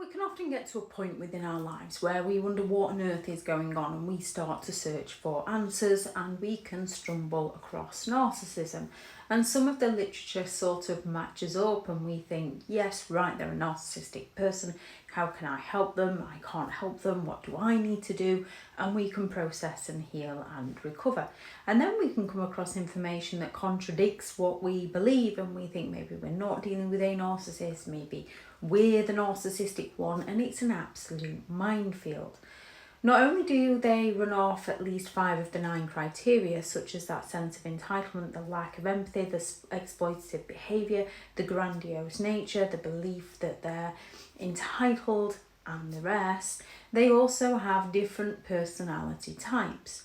We can often get to a point within our lives where we wonder what on earth is going on, and we start to search for answers, and we can stumble across narcissism. And some of the literature sort of matches up, and we think, yes, right, they're a narcissistic person. How can I help them? I can't help them. What do I need to do? And we can process and heal and recover. And then we can come across information that contradicts what we believe, and we think maybe we're not dealing with a narcissist, maybe we're the narcissistic one, and it's an absolute minefield. Not only do they run off at least 5 of the 9 criteria, such as that sense of entitlement, the lack of empathy, the exploitative behaviour, the grandiose nature, the belief that they're entitled, and the rest, they also have different personality types.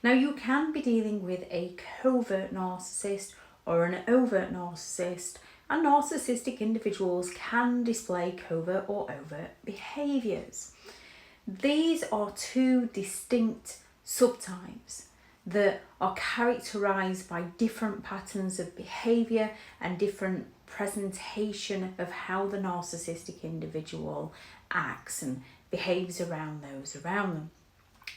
Now, you can be dealing with a covert narcissist or an overt narcissist, and narcissistic individuals can display covert or overt behaviours. These are 2 distinct subtypes that are characterised by different patterns of behaviour and different presentation of how the narcissistic individual acts and behaves around those around them.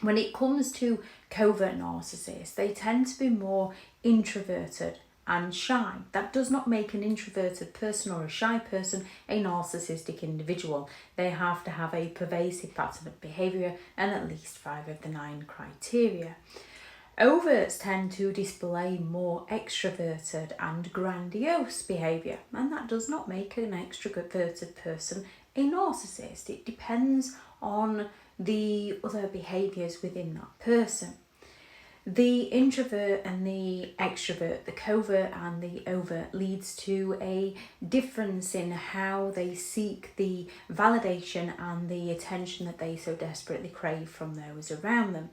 When it comes to covert narcissists, they tend to be more introverted and shy. That does not make an introverted person or a shy person a narcissistic individual. They have to have a pervasive pattern of behaviour and at least 5 of the 9 criteria. Overts tend to display more extroverted and grandiose behaviour, and that does not make an extroverted person a narcissist. It depends on the other behaviours within that person. The introvert and the extrovert, the covert and the overt, leads to a difference in how they seek the validation and the attention that they so desperately crave from those around them.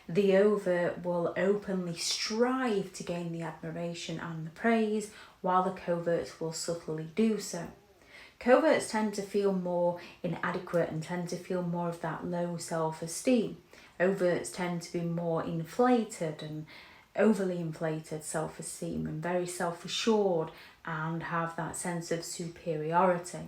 The overt will openly strive to gain the admiration and the praise, while the coverts will subtly do so. Coverts tend to feel more inadequate and tend to feel more of that low self-esteem. Overts tend to be more inflated and overly inflated self-esteem and very self-assured and have that sense of superiority.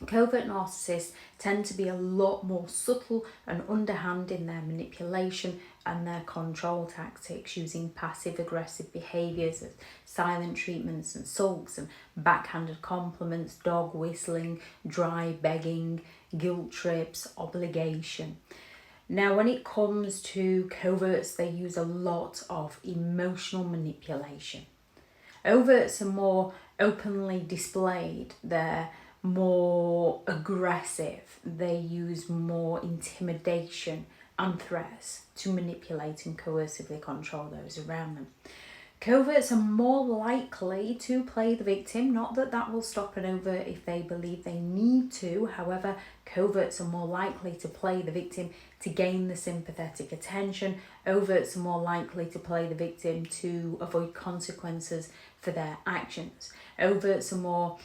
Covert narcissists tend to be a lot more subtle and underhand in their manipulation and their control tactics, using passive-aggressive behaviours, silent treatments and sulks and backhanded compliments, dog whistling, dry begging, guilt trips, obligation. Now, when it comes to coverts, they use a lot of emotional manipulation. Overts are more openly displayed. They're more aggressive. They use more intimidation and threats to manipulate and coercively control those around them. Coverts are more likely to play the victim, not that that will stop an overt if they believe they need to. However, coverts are more likely to play the victim to gain the sympathetic attention. Overts are more likely to play the victim to avoid consequences for their actions. Overts are more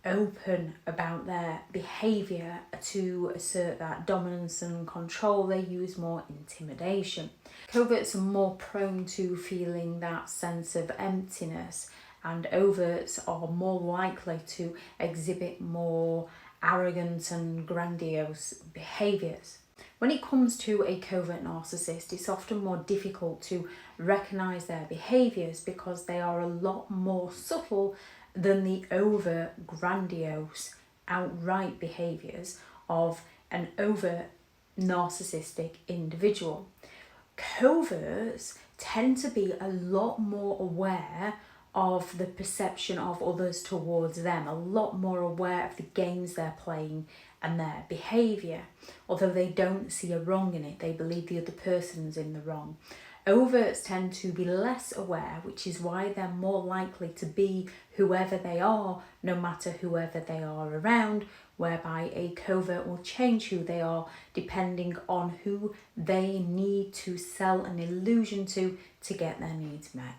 open about their behaviour to assert that dominance and control. They use more intimidation. Coverts are more prone to feeling that sense of emptiness, and overts are more likely to exhibit more arrogant and grandiose behaviours. When it comes to a covert narcissist, it's often more difficult to recognise their behaviours because they are a lot more subtle than the overt, grandiose, outright behaviours of an overt narcissistic individual. Coverts tend to be a lot more aware of the perception of others towards them, a lot more aware of the games they're playing and their behaviour. Although they don't see a wrong in it, they believe the other person's in the wrong. Overts tend to be less aware, which is why they're more likely to be whoever they are, no matter whoever they are around, whereby a covert will change who they are depending on who they need to sell an illusion to get their needs met.